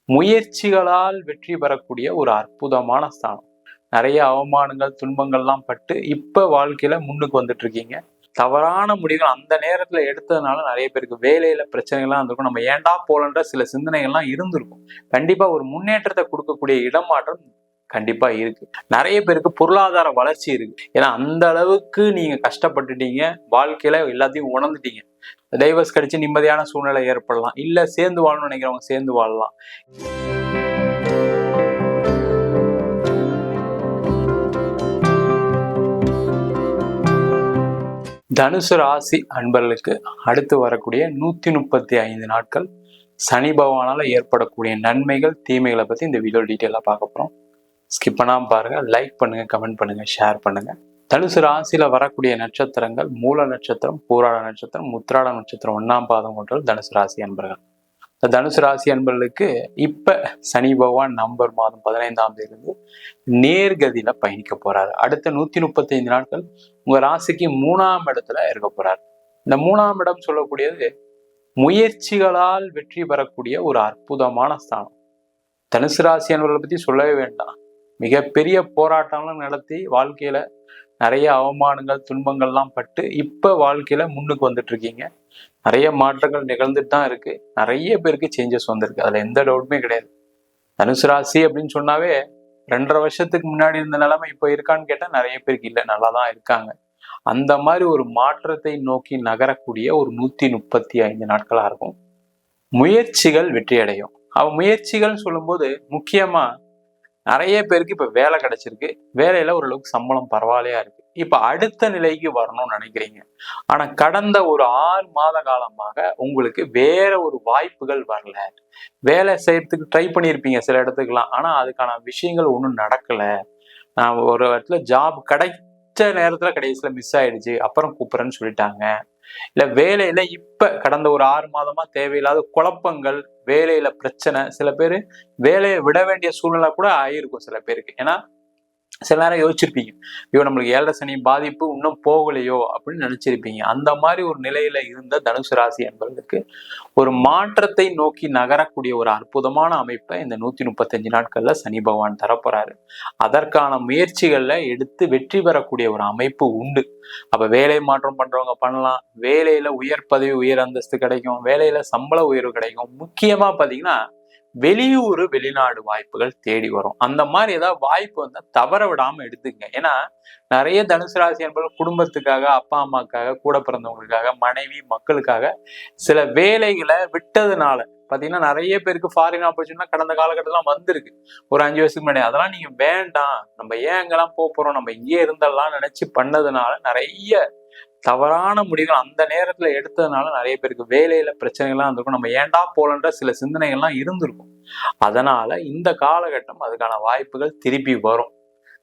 முயற்சிகளால் வெற்றி பெறக்கூடிய ஒரு அற்புதமான ஸ்தானம். நிறைய அவமானங்கள் துன்பங்கள்லாம் பட்டு இப்ப வாழ்க்கையில முன்னுக்கு வந்துட்டு இருக்கீங்க. தவறான முடிவுகள் அந்த நேரத்துல எடுத்ததுனால நிறைய பேருக்கு வேலையில பிரச்சனைகள்லாம் இருந்திருக்கும். நம்ம ஏன்டா போலன்ற சில சிந்தனைகள்லாம் இருந்திருக்கும். கண்டிப்பா ஒரு முன்னேற்றத்தை கொடுக்கக்கூடிய இடமாற்றம் கண்டிப்பா இருக்கு. நிறைய பேருக்கு பொருளாதார வளர்ச்சி இருக்கு. ஏன்னா அந்த அளவுக்கு நீங்க கஷ்டப்பட்டுட்டீங்க, வாழ்க்கையில எல்லாத்தையும் உணர்ந்துட்டீங்க. டைவர்ஸ் கிடைச்சு நிம்மதியான சூழ்நிலை ஏற்படலாம், இல்ல சேர்ந்து வாழணும்னு நினைக்கிறவங்க சேர்ந்து வாழலாம். தனுசு ராசி அன்பர்களுக்கு அடுத்து வரக்கூடிய 135 நாட்கள் சனி பகவானால ஏற்படக்கூடிய நன்மைகள் தீமைகளை பத்தி இந்த வீடியோ டீட்டெயிலா பார்க்க போறோம். ஸ்கிப் பண்ணாம பாருங்க, லைக் பண்ணுங்க, கமெண்ட் பண்ணுங்க, ஷேர் பண்ணுங்க. தனுசு ராசியில வரக்கூடிய நட்சத்திரங்கள் மூல நட்சத்திரம், பூராட நட்சத்திரம், உத்திராட நட்சத்திரம் 1ஆம் பாதம் கொண்டது தனுசு ராசி அன்பர்கள். இந்த தனுசு ராசி அன்பர்களுக்கு இப்ப சனி பகவான் நவம்பர் மாதம் 15ஆம் தேதி நேர்கதியில பயணிக்க போறாரு. அடுத்த 135 நாட்கள் உங்க ராசிக்கு 3ஆம் இடத்துல இருக்க போறாரு. இந்த 3ஆம் இடம் சொல்லக்கூடியது முயற்சிகளால் வெற்றி பெறக்கூடிய ஒரு அற்புதமான ஸ்தானம். தனுசு ராசி அன்பர்களை பத்தி சொல்லவே வேண்டாம். மிகப்பெரிய போராட்டம்லாம் நடத்தி வாழ்க்கையில நிறைய அவமானங்கள் துன்பங்கள்லாம் பட்டு இப்ப வாழ்க்கையில முன்னுக்கு வந்துட்டு இருக்கீங்க. நிறைய மாற்றங்கள் நிகழ்ந்துட்டு தான் இருக்கு. நிறைய பேருக்கு சேஞ்சஸ் வந்திருக்கு, அதுல எந்த டவுட்டுமே கிடையாது. தனுசு ராசி அப்படின்னு சொன்னாவே 2.5 வருஷத்துக்கு முன்னாடி இருந்த நிலைமை இப்ப இருக்கான்னு கேட்டா நிறைய பேருக்கு இல்லை, நல்லாதான் இருக்காங்க. அந்த மாதிரி ஒரு மாற்றத்தை நோக்கி நகரக்கூடிய ஒரு 135 நாட்களா இருக்கும். முயற்சிகள் வெற்றி அடையும். முயற்சிகள் சொல்லும்போது முக்கியமா நிறைய பேருக்கு இப்ப வேலை கிடைச்சிருக்கு, வேலையில ஓரளவுக்கு சம்பளம் பரவாயில்லையா இருக்கு. இப்ப அடுத்த நிலைக்கு வரணும்னு நினைக்கிறீங்க. ஆனா கடந்த ஒரு 6 மாத காலமாக உங்களுக்கு வேற ஒரு வாய்ப்புகள் வரல. வேலை செய்யறதுக்கு ட்ரை பண்ணியிருப்பீங்க சில இடத்துக்குலாம், ஆனா அதுக்கான விஷயங்கள் ஒன்றும் நடக்கல. நான் ஒரு இடத்துல ஜாப் கிடைச்ச நேரத்துல கடைசியில மிஸ் ஆயிடுச்சு, அப்புறம் கூப்பிடுறேன்னு சொல்லிட்டாங்க. இல்ல வேலையில இப்ப கடந்த ஒரு 6 மாதமா தேவையில்லாத குழப்பங்கள், வேலையில பிரச்சனை, சில பேரு வேலையை விட வேண்டிய சூழ்நிலை கூட ஆயிருக்கும் சில பேருக்கு. ஏன்னா சில நேரம் யோசிச்சிருப்பீங்க, ஐயோ நம்மளுக்கு 7.5 சனி பாதிப்பு இன்னும் போகலையோ அப்படின்னு நினைச்சிருப்பீங்க. அந்த மாதிரி ஒரு நிலையில இருந்த தனுசு ராசி என்பதற்கு ஒரு மாற்றத்தை நோக்கி நகரக்கூடிய ஒரு அற்புதமான அமைப்பை இந்த 135 நாட்கள்ல சனி பகவான் தரப்போறாரு. அதற்கான முயற்சிகள்ல எடுத்து வெற்றி பெறக்கூடிய ஒரு அமைப்பு உண்டு. அப்ப வேலை மாற்றம் பண்றவங்க பண்ணலாம், வேலையில உயர் பதவி உயர் அந்தஸ்து கிடைக்கும், வேலையில சம்பள உயர்வு கிடைக்கும். முக்கியமா பாத்தீங்கன்னா வெளியூர் வெளிநாடு வாய்ப்புகள் தேடி வரும். அந்த மாதிரி ஏதாவது வாய்ப்பு வந்தா தவற விடாம எடுத்துங்க. ஏன்னா நிறைய தனுசு ராசி என்பது குடும்பத்துக்காக, அப்பா அம்மாக்காக, கூட பிறந்தவங்களுக்காக, மனைவி மக்களுக்காக சில வேலைகளை விட்டதுனால பாத்தீங்கன்னா நிறைய பேருக்கு ஃபாரின் ஆப்பர்ச்சுனிட்டி கடந்த காலகட்டத்திலாம் வந்திருக்கு ஒரு 5 வருஷத்துக்கு முன்னாடி. அதெல்லாம் நீங்க வேண்டாம், நம்ம ஏன் அங்கெல்லாம் போறோம், நம்ம இங்கே இருந்தெல்லாம் நினைச்சு பண்ணதுனால நிறைய தவறான முடிவுகள் அந்த நேரத்துல எடுத்ததுனால நிறைய பேருக்கு வேலையில பிரச்சனைகள்லாம் இருந்திருக்கும். நம்ம ஏன்டா போலன்ற சில சிந்தனைகள்லாம் இருந்திருக்கும். அதனால இந்த காலகட்டம் அதுக்கான வாய்ப்புகள் திருப்பி வரும்.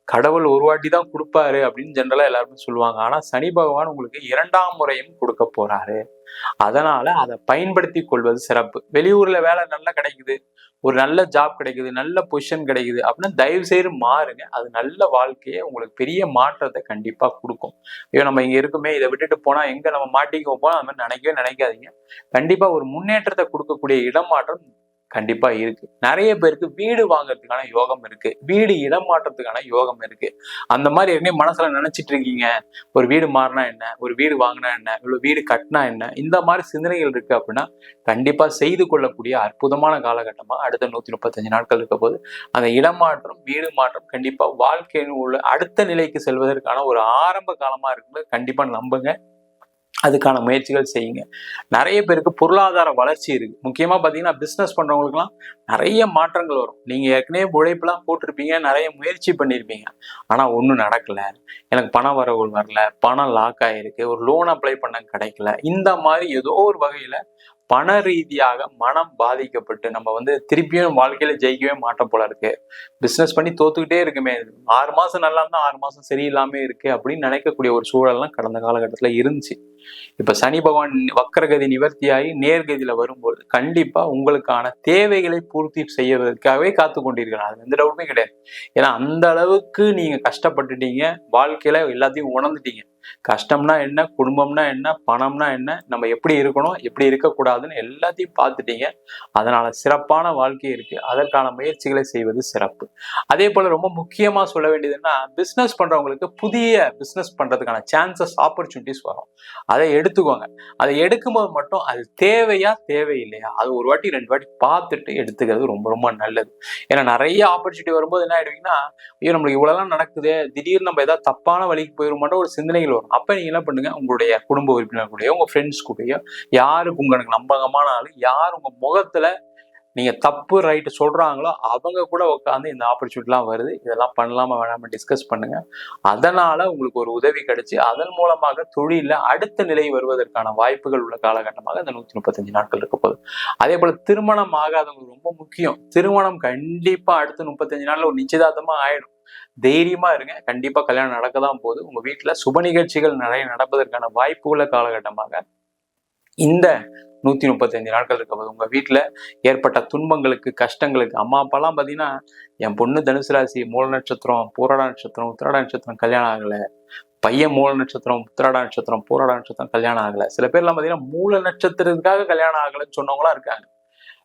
கடவுள் ஒரு வாட்டி தான் கொடுப்பாரு அப்படின்னு ஜென்ரலா எல்லாருமே சொல்லுவாங்க. ஆனா சனி பகவான் உங்களுக்கு 2ஆம் முறையும் கொடுக்க போறாரு. அதனால அதை பயன்படுத்தி கொள்வது சிறப்பு. வெளியூர்ல வேலை நல்லா கிடைக்குது, ஒரு நல்ல ஜாப் கிடைக்குது, நல்ல பொசிஷன் கிடைக்குது அப்படின்னா தயவு செய்து மாறுங்க. அது நல்ல வாழ்க்கையை உங்களுக்கு பெரிய மாற்றத்தை கண்டிப்பா கொடுக்கும். ஐயோ நம்ம இங்க இருக்குமே, இதை விட்டுட்டு போனா எங்க நம்ம மாட்டிக்க போனா அது மாதிரி நினைக்கவே நினைக்காதீங்க. கண்டிப்பா ஒரு முன்னேற்றத்தை கொடுக்கக்கூடிய இடமாற்றம் கண்டிப்பா இருக்கு. நிறைய பேருக்கு வீடு வாங்குறதுக்கான யோகம் இருக்கு, வீடு இடம் மாற்றத்துக்கான யோகம் இருக்கு. அந்த மாதிரி ஏற்கனவே மனசுல நினைச்சிட்டு இருக்கீங்க, ஒரு வீடு மாறினா என்ன, ஒரு வீடு வாங்கினா என்ன, இவ்வளவு வீடு கட்டினா என்ன, இந்த மாதிரி சிந்தனைகள் இருக்கு அப்படின்னா கண்டிப்பா செய்து கொள்ளக்கூடிய அற்புதமான காலகட்டமா அடுத்த 135 நாட்கள் இருக்க போது அந்த இடமாற்றம் வீடு மாற்றம் கண்டிப்பா வாழ்க்கையின் உள்ள அடுத்த நிலைக்கு செல்வதற்கான ஒரு ஆரம்ப காலமா இருக்குன்னு கண்டிப்பா நம்புங்க. அதுக்கான முயற்சிகள் செய்யுங்க. நிறைய பேருக்கு பொருளாதார வளர்ச்சி இருக்கு. முக்கியமா பாத்தீங்கன்னா பிசினஸ் பண்றவங்களுக்குலாம் நிறைய மாற்றங்கள் வரும். நீங்க ஏற்கனவே உழைப்புலாம் போட்டிருப்பீங்க, நிறைய முயற்சி பண்ணியிருப்பீங்க, ஆனா ஒண்ணும் நடக்கல, எனக்கு பண வரவுகள் வரல, பணம் லாக் ஆயிருக்கு, ஒரு லோன் அப்ளை பண்ண கிடைக்கல, இந்த மாதிரி ஏதோ ஒரு வகையில பண ரீதியாக மனம் பாதிக்கப்பட்டு நம்ம திருப்பியும் வாழ்க்கையில ஜெயிக்கவே மாட்டோம் போல இருக்கு, பிசினஸ் பண்ணி தோத்துக்கிட்டே இருக்குமே, 6 மாசம் நல்லா இருந்தா 6 மாசம் சரியில்லாம இருக்கு அப்படின்னு நினைக்கக்கூடிய ஒரு சூழல்லாம் கடந்த காலகட்டத்துல இருந்துச்சு. இப்ப சனி பகவான் வக்கரகதி நிவர்த்தியாகி நேர்கதியில வரும்போது கண்டிப்பா உங்களுக்கான தேவைகளை பூர்த்தி செய்வதற்காகவே காத்து கொண்டிருக்கிறார். அது எந்த டவுட்டுமே கிடையாது. ஏன்னா அந்த அளவுக்கு நீங்க கஷ்டப்பட்டுட்டீங்க, வாழ்க்கையில எல்லாத்தையும் உணர்ந்துட்டீங்க. கஷ்டம்னா என்ன, குடும்பம்னா என்ன, பணம்னா என்ன, நம்ம எப்படி இருக்கணும், எப்படி இருக்கக்கூடாதுன்னு எல்லாத்தையும் பார்த்துட்டீங்க. அதனால சிறப்பான வாழ்க்கை இருக்கு. அதற்கான முயற்சிகளை செய்வது சிறப்பு. அதே போல ரொம்ப முக்கியமா சொல்ல வேண்டியதுன்னா, பிசினஸ் பண்றவங்களுக்கு புதிய பிசினஸ் பண்றதுக்கான சான்சஸ், ஆப்பர்ச்சுனிட்டிஸ் வரும். அதை எடுத்துக்கோங்க. அதை எடுக்கும்போது மட்டும் அது தேவையா தேவையில்லையா அது ஒரு வாட்டி 2 வாட்டி பார்த்துட்டு எடுத்துக்கிறது ரொம்ப ரொம்ப நல்லது. ஏன்னா நிறைய ஆப்பர்ச்சுனிட்டி வரும்போது என்ன ஆயிடுவீங்கன்னா, ஐயோ நம்மளுக்கு இவ்வளவுலாம் நடக்குது, திடீர்னு நம்ம ஏதாவது தப்பான வழிக்கு போயிருமாட்டோம் ஒரு சிந்தனைகள் வரும். அப்ப நீங்க என்ன பண்ணுங்க, உங்களுடைய குடும்ப உறுப்பினர் கூடயோ, உங்க ஃப்ரெண்ட்ஸ் கூடயோ, யாருக்கு உங்களுக்கு நம்பகமான ஆளு, யார் உங்க முகத்துல நீங்க தப்பு ரைட்டு சொல்றாங்களோ அவங்க கூட உட்காந்து இந்த ஆப்பர்ச்சுனிட்டிலாம் வருது, இதெல்லாம் பண்ணலாமா வேணாம டிஸ்கஸ் பண்ணுங்க. அதனால உங்களுக்கு ஒரு உதவி கிடைச்சு அதன் மூலமாக தொழில அடுத்த நிலை வருவதற்கான வாய்ப்புகள் உள்ள காலகட்டமாக இந்த 135 நாட்கள் இருக்க போகுது. அதே போல திருமணம் ஆகாதவங்க ரொம்ப முக்கியம். திருமணம் கண்டிப்பா அடுத்த 35 நாள்ல ஒரு நிச்சயதார்த்தமா ஆயிடும். தைரியமா இருங்க, கண்டிப்பா கல்யாணம் நடக்கதான் போகுது. உங்க வீட்டுல சுப நிகழ்ச்சிகள் நிறைய நடப்பதற்கான வாய்ப்பு உள்ள காலகட்டமாக இந்த 135 நாட்கள் இருக்கும்போது உங்க வீட்டுல ஏற்பட்ட துன்பங்களுக்கு, கஷ்டங்களுக்கு, அம்மா அப்பாலாம் பாத்தீங்கன்னா, என் பொண்ணு தனுசு ராசி, மூல நட்சத்திரம், பூராட நட்சத்திரம், உத்திராட நட்சத்திரம் கல்யாணம் ஆகல, பையன் மூல நட்சத்திரம், உத்திராட நட்சத்திரம், பூராட நட்சத்திரம் கல்யாணம் ஆகல. சில பேர்லாம் பாத்தீங்கன்னா மூல நட்சத்திரத்துக்காக கல்யாணம் ஆகலன்னு சொன்னவங்களா இருக்காங்க.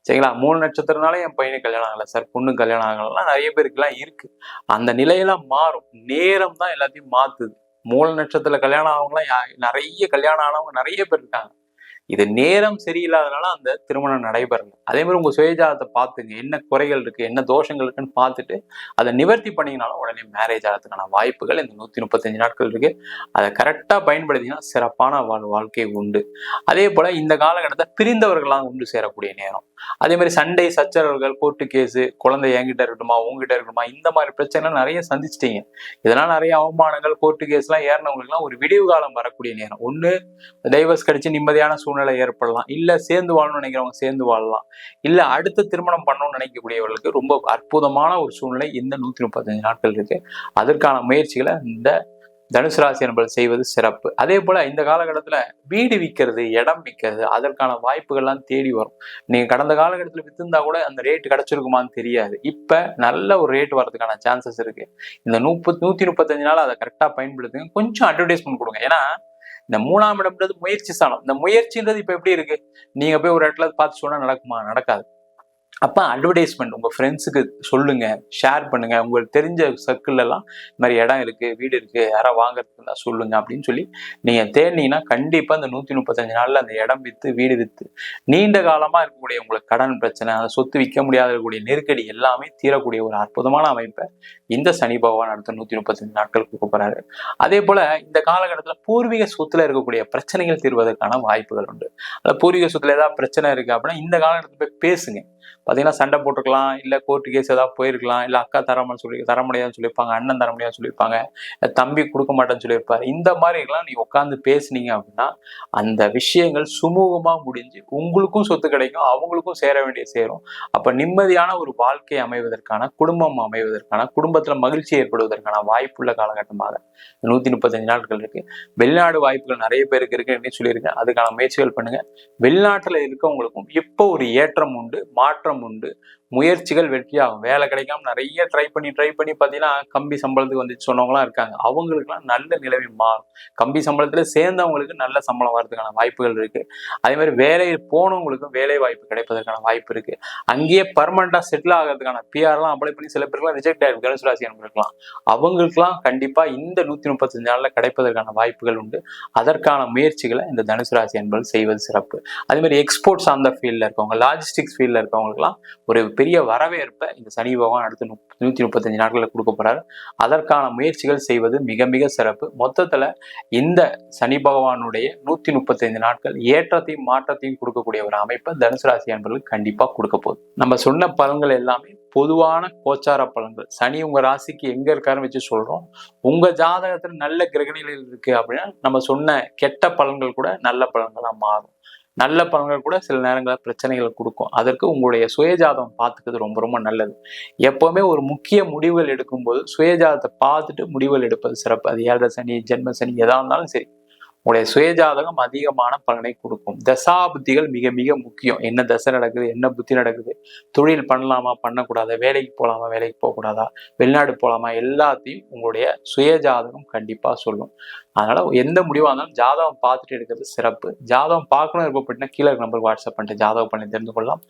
சரிங்களா, மூல நட்சத்திரனால என் பையனுக்கு கல்யாணம் ஆகல சார், பொண்ணுக்கு கல்யாணம் ஆகலாம் நிறைய பேருக்கு எல்லாம் இருக்கு. அந்த நிலையெல்லாம் மாறும். நேரம் தான் எல்லாத்தையும் மாத்துது. மூல நட்சத்திரத்துல கல்யாணம் ஆகவங்களாம் நிறைய கல்யாணம் ஆனவங்க நிறைய பேர் இருக்காங்க. இது நேரம் சரியில்லாதனால அந்த திருமணம் நடைபெறல. அதே மாதிரி உங்க சுயஜாதத்தை பார்த்துங்க, என்ன குறைகள் இருக்கு, என்ன தோஷங்கள் இருக்குன்னு பார்த்துட்டு அதை நிவர்த்தி பண்ணீங்கனாலும் உடனே மேரேஜ் ஆகிறதுக்கான வாய்ப்புகள் இந்த 135 நாட்கள் இருக்கு. அதை கரெக்டா பயன்படுத்தினா சிறப்பான வாழ்க்கை உண்டு. அதே போல இந்த காலகட்டத்தை பிரிந்தவர்களாம் ஒன்று சேரக்கூடிய நேரம். அதே மாதிரி சண்டை சச்சரவுகள், கோர்ட்டு கேஸு, குழந்தை என்கிட்ட இருக்கட்டுமா உங்ககிட்ட இருக்கட்டுமா, இந்த மாதிரி பிரச்சனை நிறைய சந்திச்சிட்டீங்க. இதெல்லாம் நிறைய அவமானங்கள், கோர்ட்டு கேஸ் எல்லாம் ஏறினவங்களுக்கு எல்லாம் ஒரு விடிவு காலம் வரக்கூடிய நேரம். ஒண்ணு டைவர்ஸ் கிடைச்சு நிம்மதியான சூழ்நிலை ஏற்படலாம், இல்ல சேர்ந்து வாழணும்னு நினைக்கிறவங்க சேர்ந்து வாழலாம், இல்ல அடுத்த திருமணம் பண்ணணும்னு நினைக்கக்கூடியவர்களுக்கு ரொம்ப அற்புதமான ஒரு சூழ்நிலை இந்த 135 நாட்கள் இருக்கு. அதற்கான முயற்சிகளை இந்த தனுசு ராசி என்பது செய்வது சிறப்பு. அதே போல இந்த காலகட்டத்துல வீடு விற்கிறது, இடம் விற்கிறது, அதற்கான வாய்ப்புகள்லாம் தேடி வரும். நீங்க கடந்த காலகட்டத்துல வித்திருந்தா கூட அந்த ரேட் கிடைச்சிருக்குமான்னு தெரியாது. இப்ப நல்ல ஒரு ரேட் வர்றதுக்கான சான்சஸ் இருக்கு. இந்த 135 நாள் அதை கரெக்டா பயன்படுத்துங்க. கொஞ்சம் அட்வர்டைஸ்மெண்ட் கொடுங்க. ஏன்னா இந்த 3ஆம் இடம்ன்றது முயற்சி ஸ்தானம். இந்த முயற்சின்றது இப்ப எப்படி இருக்கு, நீங்க போய் ஒரு இடத்துல பார்த்து சொன்னா நடக்குமா, நடக்காது. அப்ப அட்வர்டைஸ்மெண்ட் உங்க ஃப்ரெண்ட்ஸுக்கு சொல்லுங்க, ஷேர் பண்ணுங்க. உங்களுக்கு தெரிஞ்ச சர்க்கிள் எல்லாம் இந்த மாதிரி இடம் இருக்கு, வீடு இருக்கு, யாராவது வாங்குறதுக்கு இருந்தா சொல்லுங்க அப்படின்னு சொல்லி நீங்க தேடினீங்கன்னா கண்டிப்பா இந்த 135 நாள்ல அந்த இடம் வித்து, வீடு வித்து, நீண்ட காலமா இருக்கக்கூடிய உங்களுக்கு கடன் பிரச்சனை, அந்த சொத்து விற்க முடியாத இருக்கக்கூடிய நெருக்கடி எல்லாமே தீரக்கூடிய ஒரு அற்புதமான அமைப்பை இந்த சனி பகவான் அடுத்த 135 நாட்கள் கொடுக்க போறாரு. அதே போல இந்த காலகட்டத்துல பூர்வீக சொத்துல இருக்கக்கூடிய பிரச்சனைகள் தீர்வதற்கான வாய்ப்புகள் உண்டு. பூர்வீக சொத்துல ஏதாவது பிரச்சனை இருக்கு அப்படின்னா இந்த காலகட்டத்துல போய் பேசுங்க. பாத்தீங்கன்னா சண்டை போட்டுக்கலாம், இல்ல கோர்ட்டு கேஸ் ஏதாவது போயிருக்கலாம், இல்ல அக்கா தர முடியாதுன்னு சொல்லியிருப்பாங்க, அண்ணன் தர முடியாதுன்னு சொல்லியிருப்பாங்க, தம்பி கொடுக்க மாட்டேன்னு சொல்லியிருப்பாரு. இந்த மாதிரி எல்லாம் நீ உட்காந்து பேசுனீங்க அப்படின்னா அந்த விஷயங்கள் சுமூகமா முடிஞ்சு உங்களுக்கும் சொத்து கிடைக்கும், அவங்களுக்கும் சேர வேண்டிய சேரும். அப்ப நிம்மதியான ஒரு வாழ்க்கை அமைவதற்கான, குடும்பம் அமைவதற்கான, குடும்பத்துல மகிழ்ச்சி ஏற்படுவதற்கான வாய்ப்புள்ள காலகட்டமாக 135 நாட்கள் இருக்கு. வெளிநாடு வாய்ப்புகள் நிறைய பேருக்கு இருக்கு சொல்லியிருக்கேன். அதுக்கான முயற்சிகள் பண்ணுங்க. வெளிநாட்டுல இருக்கவங்களுக்கும் இப்போ ஒரு ஏற்றம் உண்டு, மாற்றம் உண்டு. முயற்சிகள் வெற்றியாகும். வேலை கிடைக்காம நிறைய ட்ரை பண்ணி பாத்தீங்கன்னா கம்பி சம்பளத்துக்கு வந்து சொன்னவங்களாம் இருக்காங்க. அவங்களுக்குலாம் நல்ல நிலைமை மாறும். கம்பி சம்பளத்துல சேர்ந்தவங்களுக்கு நல்ல சம்பளம் வர்றதுக்கான வாய்ப்புகள் இருக்கு. அதே மாதிரி வேலையில் போனவங்களுக்கும் வேலை வாய்ப்பு கிடைப்பதற்கான வாய்ப்பு இருக்கு. அங்கேயே பர்மனண்டா செட்டில் ஆகிறதுக்கான பிஆர்லாம் அப்ளை பண்ணி சில பேருக்குலாம் ரிஜெக்ட் ஆயிருக்கு. தனுசு ராசி அனுப்பிருக்கலாம். அவங்களுக்குலாம் கண்டிப்பா இந்த 135 நாள்ல கிடைப்பதற்கான வாய்ப்புகள் உண்டு. அதற்கான முயற்சிகளை இந்த தனுசு ராசி என்பது செய்வது சிறப்பு. அதே மாதிரி எக்ஸ்போர்ட்ஸ் அந்த ஃபீல்ட்ல இருக்கவங்க, லாஜிஸ்டிக்ஸ் ஃபீல்ட்ல இருக்கவங்களுக்குலாம் ஒரு பெரிய வரவேற்பை இந்த சனி பகவான் அடுத்து 135 நாட்களில் கொடுக்க போறாரு. அதற்கான முயற்சிகள் செய்வது மிக மிக சிறப்பு. மொத்தத்துல இந்த சனி பகவானுடைய 135 நாட்கள் ஏற்றத்தையும் மாற்றத்தையும் கொடுக்கக்கூடிய ஒரு அமைப்பை தனுசு ராசி என்பவர்களுக்கு கண்டிப்பா கொடுக்க போகுது. நம்ம சொன்ன பலன்கள் எல்லாமே பொதுவான கோச்சார பலன்கள். சனி உங்க ராசிக்கு எங்க இருக்காருன்னு வச்சு சொல்றோம். உங்க ஜாதகத்துல நல்ல கிரகணிகள் இருக்கு அப்படின்னா நம்ம சொன்ன கெட்ட பலன்கள் கூட நல்ல பலன்களா மாறும். நல்ல பலன்கள் கூட சில நேரங்களில் பிரச்சனைகளை கொடுக்கும். அதற்கு உங்களுடைய சுயஜாதகம் பார்த்துக்கிறது ரொம்ப ரொம்ப நல்லது. எப்பவுமே ஒரு முக்கிய முடிவுகள் எடுக்கும்போது சுயஜாதத்தை பார்த்துட்டு முடிவுகள் எடுப்பது சிறப்பு. அது 7 சனி, ஜென்ம சனி எதா இருந்தாலும் சரி, உங்களுடைய சுயஜாதகம் அதிகமான பலனை கொடுக்கும். தசா புத்திகள் மிக மிக முக்கியம். என்ன தசை நடக்குது, என்ன புத்தி நடக்குது, தொழில் பண்ணலாமா பண்ணக்கூடாதா, வேலைக்கு போகலாமா வேலைக்கு போகக்கூடாதா, வெளிநாடு போகலாமா, எல்லாத்தையும் உங்களுடைய சுயஜாதகம் கண்டிப்பா சொல்லும். அதனால எந்த முடிவாக இருந்தாலும் ஜாதகம் பார்த்துட்டு எடுக்கிறது சிறப்பு. ஜாதகம் பார்க்கணும் விருப்பப்பட்டீங்கன்னா கீழே நம்பருக்கு வாட்ஸ்அப் பண்ணிட்டு ஜாதகம் பண்ணி தெரிந்து கொள்ளலாம்.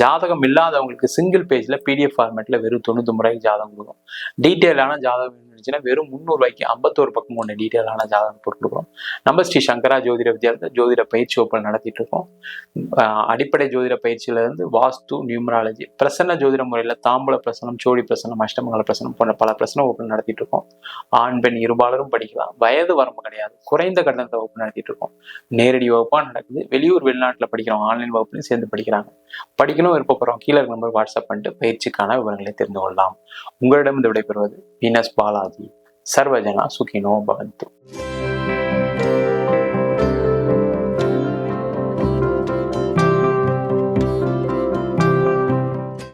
ஜாதகம் இல்லாதவங்களுக்கு சிங்கிள் பேஜ்ல PDF ஃபார்மேட்ல வெறும் 99 ரூபாய்க்கு ஜாதகம் கொடுக்கும். டீட்டெயிலான ஜாதகம் இருந்துச்சுன்னா வெறும் 300 ரூபாய்க்கு 51 பக்கம் கொண்ட டீட்டெயிலான ஜாதகம் போட்டு கொடுக்குறோம். நம்ம ஸ்ரீ சங்கரா ஜோதிட வித்யாலயத்தில் ஜோதிட பயிற்சி வகுப்புகள் நடத்திட்டு இருக்கோம். அடிப்படை ஜோதிட பயிற்சியில இருந்து வாஸ்து, நியூமராலஜி, பிரசன்ன ஜோதிட முறையில் தாம்பூல பிரசனம், சோழி பிரசனம், அஷ்டமங்கல பிரசனம் போன்ற பல பிரசன வகுப்புகள் நடத்திட்டு இருக்கோம். ஆண் பெண் இருபாலரும் படிக்கலாம். வயது வரம்பு கிடையாது. குறைந்த கட்டணத்தை வகுப்பு நடத்திட்டு இருக்கோம். நேரடி வகுப்பா நடக்குது. வெளியூர் வெளிநாட்டில் படிக்கிறோம். ஆன்லைன் வகுப்புலையும் சேர்ந்து படிக்கிறாங்க. படிக்கணும் விருப்பப்படுறோம் கீழே நம்பர் வாட்ஸ்அப் பண்ணிட்டு பயிற்சிக்கான விவரங்களை தெரிந்து கொள்ளலாம். உங்களிடம் இந்த விடைபெறுவது வீனஸ் பாலாஜி. சர்வஜனா சுகினோ பவந்து.